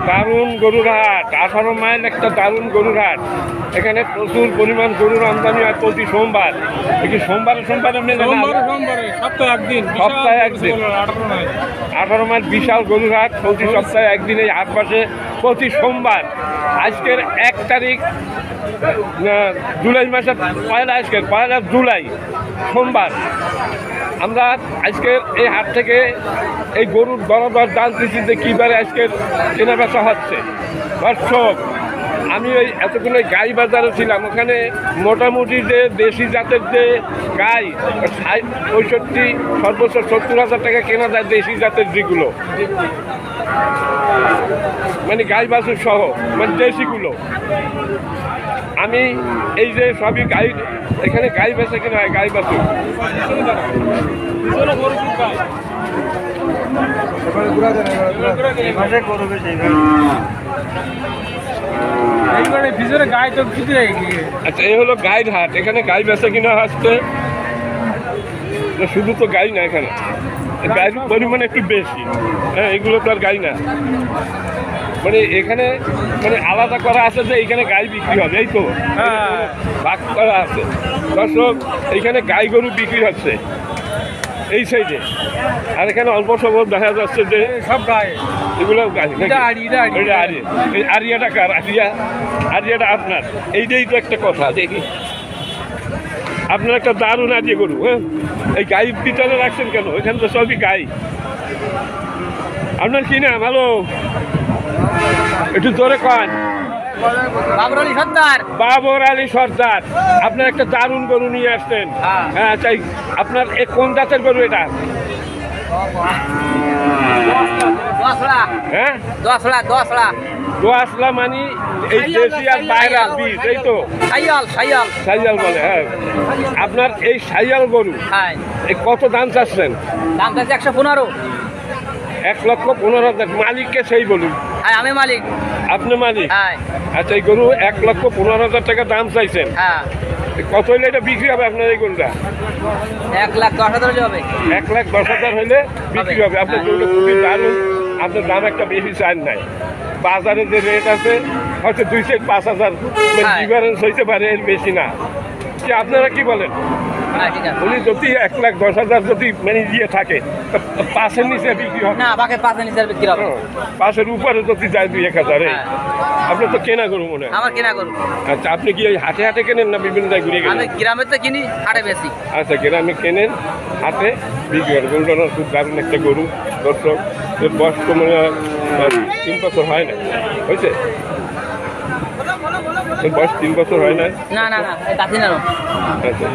দারুণ গরুর হাট, 18 মাইল একটা দারুণ গরুর হাট। এখানে প্রচুর পরিমাণ গরুর আমদানি হয় প্রতি সোমবার। সোমবারে সপ্তাহে একদিন 18 মাইল বিশাল গরুর হাট, প্রতি সপ্তাহে একদিন এই হাট বসে প্রতি সোমবার। আজকের 1 তারিখ জুলাই মাসের পয়লা জুলাই সোমবার। আমরা আজকের এই হাট থেকে এই গরুর দরদর জানতেছি যে কীবারে আজকের কেনা বেচা হচ্ছে। দর্শক, আমি ওই এতক্ষণ গাই বাজারে ছিলাম, ওখানে মোটামুটি যে দেশি জাতের যে গাই 65 সর্বোচ্চ 70,000 টাকা কেনা যায় দেশি জাতের যেগুলো, মানে গাই বাছুর সহ, মানে দেশিগুলো। আমি এই যে সবই গাই, এখানে গাই বেচা কিনা হয়, গাই বাছুর। আচ্ছা, এই হলো গাইড হাট। এখানে গাই বেচা কিনা হচ্ছে। শুধু তো গাই না, এখানে গাইর পরিমাণ একটু বেশি। হ্যাঁ, এগুলো তো আর গাই না, মানে এখানে মানে আলাদা করা আছে যে এইখানে গাই বিক্রি হবে, এই তো ভাগ করা আছে। দর্শক, এইখানে গাই গরু বিক্রি হচ্ছে এই সাইডে, আর এখানে অল্প স্বল্প দেখা যাচ্ছে যে সব গাই, এগুলো গাই। আরিয়াটা কার? আরিয়াটা আপনার। এইটাই তো একটা কথা, দেখি আপনার একটা দারুণ আরিয়া গরু। হ্যাঁ, এই গাই ভিতরে রাখছেন কেন? এখানে তো সবই গাই। আপনার কি নাম? ভালো, একটু জোরে কন। বাবর আলী সর্দার। আপনার একটা দারুণ গরু নিয়ে আসছেন। হ্যাঁ, চাই। আপনার কোন জাতের গরু এটা? হ্যাঁ, দোয়াশলা, মানে এই দেশি আর বাইরের বীজ, এই তো সাইয়াল বলে। হ্যাঁ, আপনার এই সাইয়াল গরু কত দাম চাচ্ছেন? দাম চাচ্ছে 115। 1,15,000। মালিককে সেই বলুন। আমি মালিক। আপনি মালিক? আচ্ছা, এই গরু 1,15,000 টাকা দাম চাইছেন। কত হইলে এটা বিক্রি হবে আপনার এই গরুটা? 1,10,000 হবে। 1,10,000 হইলে বিক্রি হবে। আপনার গরুটা খুবই দারুণ। আপনার দাম একটা বেশি চান নাই। বাজারে যে রেট আছে হয়তো 2 থেকে 5,000 ডিফারেন্স হইতে পারে, এর বেশি না। কি আপনারা কি বলেন? উনি যদি 1,10,000 যদি মানে দিয়ে থাকে, 5-এর নিচে বিক্রি হবে না? 5-এর নিচে বিক্রি হবে। 5-এর উপরে যদি যায় 2-1,000। আপনার তো কেনা গরু মনে হয়? আমার কেনা গরু। আচ্ছা, আপনি কি এই হাটে হাটে কেনেন না বিভিন্ন জায়গায় ঘুরে গেলেন? আমি গ্রামে তো কিনি, হাটে বেশি। আচ্ছা, গ্রামে কেনেন, হাটে বিক্রি করেন। গরুটা খুব দারুণ একটা গরু। দর্শক, এর বয়স তো মনে হয় 3 বছর হয় না, হয়েছে? বয়স 3 বছর হয় না? না, কাছে না। আচ্ছা,